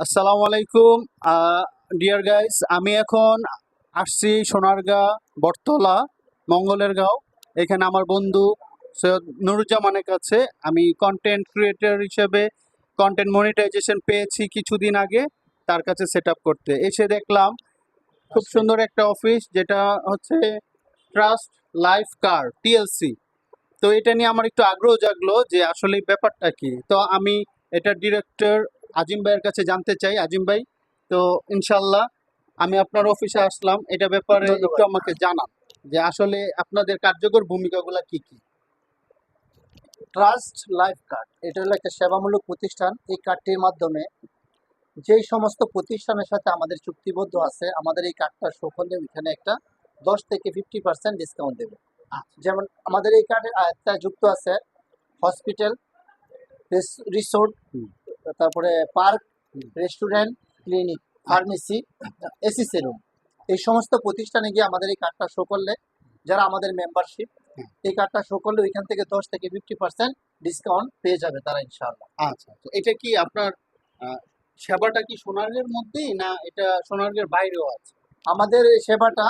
আসসালামু আলাইকুম deer guys. আমি এখন আসছি সোনারগাঁ, বটতলা, মঙ্গলের গাঁও। এখানে আমার বন্ধু সৈয়দ নুরুজ্জামানের কাছে আমি কন্টেন্ট ক্রিয়েটর হিসেবে কন্টেন্ট মনিটাইজেশন পেয়েছি কিছুদিন আগে। তার কাছে সেট আপ করতে এসে দেখলাম খুব সুন্দর একটা অফিস, যেটা হচ্ছে ট্রাস্ট লাইফ কার টিএলসি। তো এটা নিয়ে আমার একটু আগ্রহ জাগলো যে আসলে ব্যাপারটা কি। তো আমি এটার ডিরেক্টর আজিম ভাইয়ের কাছে জানতে চাই। আজিম ভাই, তো ইনশাল্লাহ আমি আপনার অফিসে আসলাম, এটা ব্যাপারে ধন্যবাদ। একটু আমাকে জানান যে আসলে আপনাদের কার্যকর ভূমিকাগুলো কি কি। ট্রাস্ট লাইফ কার্ড এটা হলো একটা সেবামূলক প্রতিষ্ঠান। এই কার্ডটির মাধ্যমে যেই সমস্ত প্রতিষ্ঠানের সাথে আমাদের চুক্তিবদ্ধ আছে, আমাদের এই কার্ডটা শো করলে ওইখানে একটা 10 থেকে 50% ডিসকাউন্ট দেবে। যেমন আমাদের এই কার্ডের আয়ত্তায় যুক্ত আছে হসপিটাল, রিসোর্ট, হুম। তারপরে পার্ক, হুম। Restaurant, clinic, pharmacy, AC salon. এই সমস্ত প্রতিষ্ঠানে গিয়ে আমাদের এই কার্ডটা শো করলে, যারা আমাদের মেম্বারশিপ, হুম। এই কার্ডটা শো করলে ওইখান থেকে 10 থেকে 50% ডিসকাউন্ট পেয়ে যাবে তারা ইনশাআল্লাহ। আচ্ছা, তো এটা কি আপনার সেবাটা কি সোনারগাঁর মধ্যেই, না এটা সোনারগাঁর বাইরেও আছে? আমাদের এই সেবাটা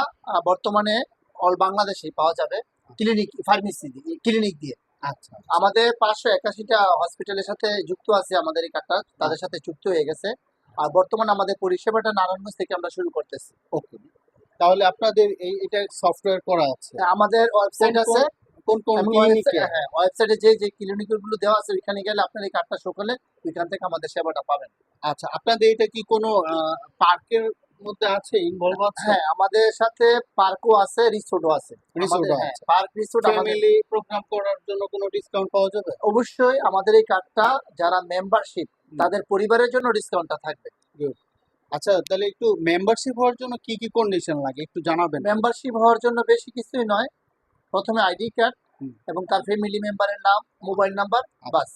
বর্তমানে অল বাংলাদেশেই পাওয়া যাবে, ক্লিনিক, ফার্মেসি দিয়ে, ক্লিনিক দিয়ে। আচ্ছা। আমাদের 581টা হসপিটালের সাথে যুক্ত আছে আমাদের এই কার্ডটা, তাদের সাথে যুক্ত হয়ে গেছে। আর বর্তমানে আমাদের পরিষেবাটা নারায়ণগঞ্জ থেকে আমরা শুরু করতেছি। ওকে, তাহলে আপনাদের এটা সফটওয়্যার করা আছে? আমাদের ওয়েবসাইট আছে, কোন কোন এবং ক্লিনিকে? হ্যাঁ, ওয়েবসাইটে যে ক্লিনিকগুলো দেওয়া আছে ওইখানে গেলে আপনার এই কার্ডটা শো করলে ওইখান থেকে আমাদের সেবাটা পাবেন। আচ্ছা, আপনাদের এটা কি কোনো পার্কের মধ্যে আছে, ইনভলভ আছে? হ্যাঁ, আমাদের সাথে পার্কও আছে, রিসোর্টও আছে। আমাদের, রিসোর্টও হ্যাঁ, আছে? পার্ক রিসোর্ট আমাদের। ফ্যামিলি প্রোগ্রাম করার জন্য কোনো ডিসকাউন্ট পাওয়া যাবে? অবশ্যই আমাদের এই কার্ডটা যারা মেম্বারশিপ, তাদের পরিবারের জন্য ডিসকাউন্টটা থাকবে। Good. আচ্ছা, তাহলে একটু মেম্বারশিপ হওয়ার জন্য কি কি কন্ডিশন লাগে একটু জানাবেন? মেম্বারশিপ হওয়ার জন্য বেশি কিছুই নয়, প্রথমে আইডি কার্ড হুম। এবং তার ফ্যামিলি মেম্বারের নাম, মোবাইল নাম্বার, বাস।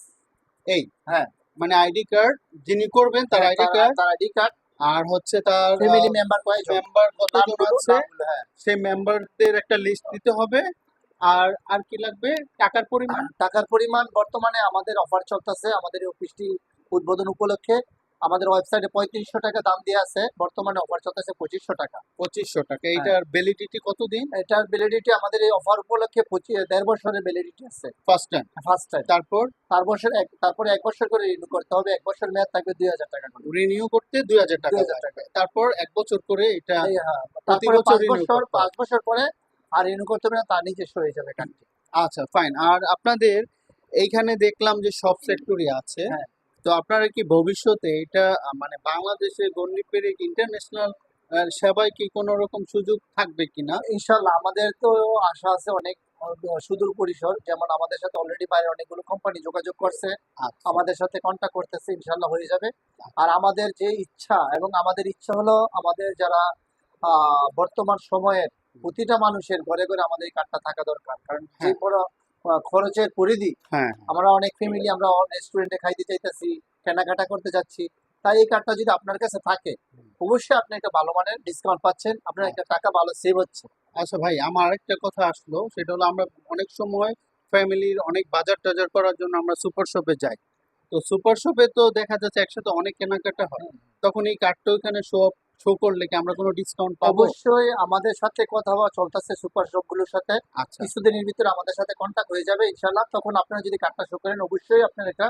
এই হ্যাঁ, মানে আইডি কার্ড যিনি করবেন তার আইডি কার্ড, তার আইডি কার্ড, আর হচ্ছে তার ফ্যামিলি মেম্বার কয়জন, মেম্বার কতজন নামগুলো, আছে, হ্যাঁ। সেই মেম্বারদের একটা লিস্ট দিতে হবে। আর আর কি লাগবে? টাকার পরিমাণ? টাকার পরিমাণ বর্তমানে আমাদের অফার চলতেছে, আমাদের এই অফিসটি উদ্বোধন উপলক্ষে আমাদের ওয়েবসাইটে 3500 টাকা দাম দিয়ে আছে, বর্তমানে অফার চলতেছে 2500 টাকা। 2500 টাকা। হ্যাঁ। এইটার ভ্যালিডিটি কতদিন? এটার ভ্যালিডিটি আমাদের এই অফার উপলক্ষে 1.5 বছরের ভ্যালিডিটি আছে। First time? First time. তারপর তারপরে 1 বছর করে রিনিউ করতে হবে। 1 বছর মেয়াদ থাকবে 2000 টাকা করে। রিনিউ করতে 2000 টাকা 2000 টাকা। লাগবে। তারপর 1 বছর করে এটা হ্যাঁ, প্রতি তারপরে বছর রিনিউ করতে হবে। 5 বছর পরে আর রিনিউ করতে হবে না, তার নিজস্ব হয়ে যাবে কার্ডটি। আচ্ছা, ফাইন। আর আপনাদের এইখানে দেখলাম যে সব সেক্টরই আছে। হ্যাঁ। তো আপনারা কি ভবিষ্যতে এটা মানে বাংলাদেশে গণ্ডি পেরিয়ে ইন্টারন্যাশনাল সেবায় কি কোনো রকম সুযোগ থাকবে কিনা? ইনশাল্লাহ আমাদের তো আশা আছে অনেক সুদূর পরিসর। যেমন আমাদের সাথে অলরেডি বাইরে অনেকগুলো কোম্পানি যোগাযোগ করছে, আচ্ছা। আমাদের সাথে কন্ট্যাক্ট করতেছে, ইনশাল্লাহ হয়ে যাবে। আর আমাদের যে ইচ্ছা, এবং আমাদের ইচ্ছা হলো আমাদের যারা বর্তমান সময়ের প্রতিটা মানুষের ঘরে ঘরে আমাদের এই কার্ডটা থাকা দরকার। কারণ যে হ্যাঁ। বড় খরচের পরিধি, হ্যাঁ। আমরা অনেক ফ্যামিলি আমরা রেস্টুরেন্টে খাইতে চাইতেছি, কেনাকাটা করতে যাচ্ছি। তাই এই কার্ডটা যদি আপনার কাছে থাকে, অবশ্যই আপনি একটা ভালো মানের ডিসকাউন্ট পাচ্ছেন, আপনার একটা টাকা ভালো সেভ হচ্ছে। আচ্ছা ভাই, আমার আরেকটা কথা আসলো, সেটা হলো আমরা অনেক সময় ফ্যামিলির অনেক বাজার টাজার করার জন্য আমরা সুপার শপে যাই। তো সুপার শপে তো দেখা যাচ্ছে একসাথে অনেক কেনাকাটা হয়, তখন এই কার্ডটা ওইখানে শো করলে কি আমরা কোনো ডিসকাউন্ট পাবো? অবশ্যই আমাদের সাথে কথা বলা চলতেছে সুপার শপগুলোর সাথে। আচ্ছা। কিছুদিনের ভিতরে আমাদের সাথে কন্ট্যাক্ট হয়ে যাবে ইনশাল্লাহ। তখন আপনারা যদি কার্ডটা শো করেন, অবশ্যই আপনার একটা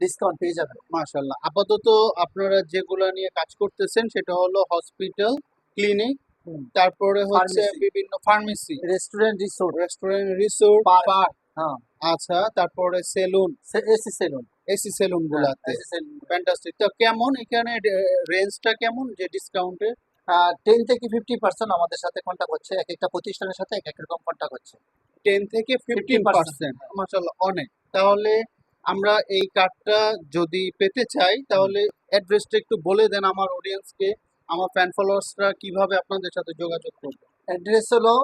ডিসকাউন্ট পেয়ে যাবেন। মাশাআল্লাহ। আপাতত আপনারা যেগুলা নিয়ে কাজ করতেছেন সেটা হলো হসপিটাল, ক্লিনিক, তারপরে হচ্ছে ফার্মেসি, বিভিন্ন pharmacy, restaurant, resort, park. Park. হ্যাঁ, আচ্ছা, তারপরে salon, AC salon. AC salon গুলাতে। AC salon. ফ্যান্টাস্টিক। তো কেমন এখানে রেঞ্জটা কেমন যে ডিসকাউন্টের? 10 থেকে 50% আমাদের সাথে কন্ট্যাক্ট হচ্ছে, এক একটা প্রতিষ্ঠানের সাথে এক এক রকম কন্ট্যাক্ট হচ্ছে। 10 থেকে 15%? মাশাআল্লাহ, অনেক। তাহলে আমরা এই কার্ডটা যদি পেতে চাই তাহলে অ্যাড্রেসটা একটু বলে দেন আমার অডিয়েন্সকে, আমার ফ্যান ফলোয়ার্সরা কিভাবে আপনাদের সাথে যোগাযোগ করবে? অ্যাড্রেস হলো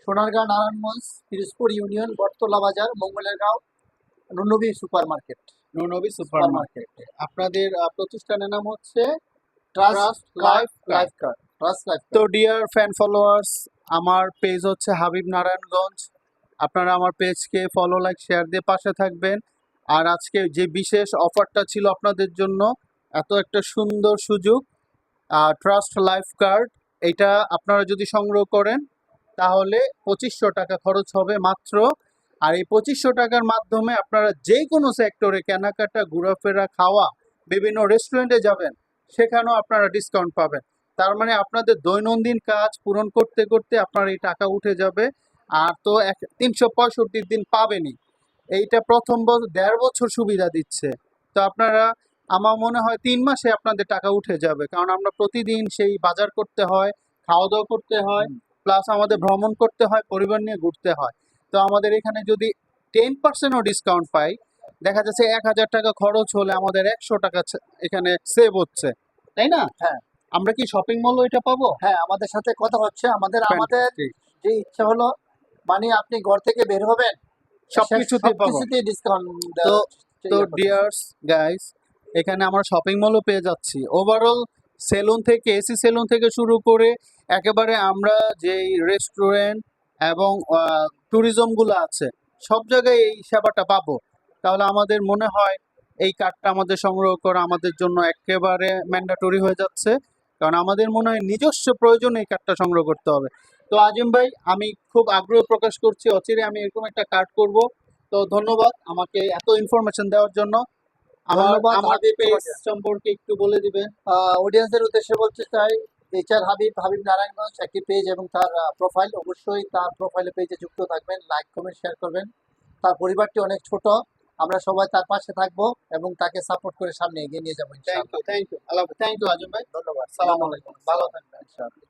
সোনারগাঁও, নারায়ণগঞ্জ, পিরোজপুর ইউনিয়ন, বটতলা বাজার, মঙ্গলের গাঁও, নুনবী সুপার মার্কেট। নবী সুপার মার্কেট। আপনাদের প্রতিষ্ঠানের নাম হচ্ছে trust life life card. Trust life. তো ডিয়ার ফ্যান ফলোয়ার্স, আমার পেজ হচ্ছে হাবিব নারায়ণগঞ্জ। আপনারা আমার পেজকে ফলো, লাইক, শেয়ার দিয়ে পাশে থাকবেন। আর আজকে যে বিশেষ অফারটা ছিল আপনাদের জন্য, এত একটা সুন্দর সুযোগ, ট্রাস্ট লাইফ কার্ড, এটা আপনারা যদি সংগ্রহ করেন তাহলে 2500 টাকা খরচ হবে মাত্র। আর এই 2500 টাকার মাধ্যমে আপনারা যে কোনো সেক্টরে কেনাকাটা, ঘোরাফেরা, খাওয়া, বিভিন্ন রেস্টুরেন্টে যাবেন, সেখানেও আপনারা ডিসকাউন্ট পাবেন। তার মানে আপনাদের দৈনন্দিন কাজ পূরণ করতে করতে আপনার এই টাকা উঠে যাবে। আর তো 365 দিন পাবেনই। এইটা প্রথম 1.5 বছর সুবিধা দিচ্ছে। তো আপনারা, আমার মনে হয় 3 মাসে আপনাদের টাকা উঠে যাবে, কারণ আমরা প্রতিদিন সেই বাজার করতে হয়, খাওয়া দাওয়া করতে হয়, প্লাস আমাদের ভ্রমণ করতে হয়, পরিবার নিয়ে ঘুরতে হয়। তো আমাদের এখানে যদি 10%ও ডিসকাউন্ট পাই, দেখা যাচ্ছে 1000 টাকা খরচ হলে আমাদের 100 টাকা এখানে সেভ হচ্ছে, তাই না? হ্যাঁ। আমরা কি শপিং মলও এটা পাবো? হ্যাঁ, আমাদের সাথে কথা হচ্ছে। আমাদের Fantastic. যে ইচ্ছা হলো, মানে আপনি ঘর থেকে বের হবেন, সবকিছুতেই পাবো। সবকিছুতেই ডিসকাউন্ট তো তো দেওয়া ডিয়ার্স গাইস, এখানে আমরা শপিং মলও পেয়ে যাচ্ছি। ওভারঅল সেলুন থেকে, এসি সেলুন থেকে শুরু করে একেবারে আমরা যেই রেস্টুরেন্ট এবং ট্যুরিজমগুলো আছে, সব জায়গায় এই সেবাটা পাবো। তাহলে আমাদের মনে হয় এই কার্ডটা আমাদের সংগ্রহ করা আমাদের জন্য একেবারে ম্যান্ডেটরি হয়ে যাচ্ছে, কারণ আমাদের মনে হয় নিজস্ব প্রয়োজনে এই কার্ডটা সংগ্রহ করতে হবে। তো আজিম ভাই, আমি খুব আগ্রহ প্রকাশ করছি, অচিরে আমি এরকম একটা কার্ড করব। তো ধন্যবাদ আমাকে এত ইনফরমেশন দেওয়ার জন্য। ধন্যবাদ আমার হাবিব পেজ তোমাকে। সম্পর্কে একটু বলে দিবেন। অডিয়েন্সের উদ্দেশ্যে বলতে চাই, এইচআর হাবিব, হাবিব নারায়ণগঞ্জ একটি পেজ এবং তার প্রোফাইল, অবশ্যই তার প্রোফাইলে পেজে যুক্ত থাকবেন, লাইক কমেন্ট শেয়ার করবেন। তার পরিবারটি অনেক ছোট, আমরা সবাই তার পাশে থাকবো এবং তাকে সাপোর্ট করে সামনে এগিয়ে নিয়ে যাবো থ্যাংক ইনশাআল্লাহ। You, thank you, Allah, thank you Azim ভাই। ধন্যবাদ। সালাম আলাইকুম, ভালো থাকবেন। ইনশাআল্লাহ।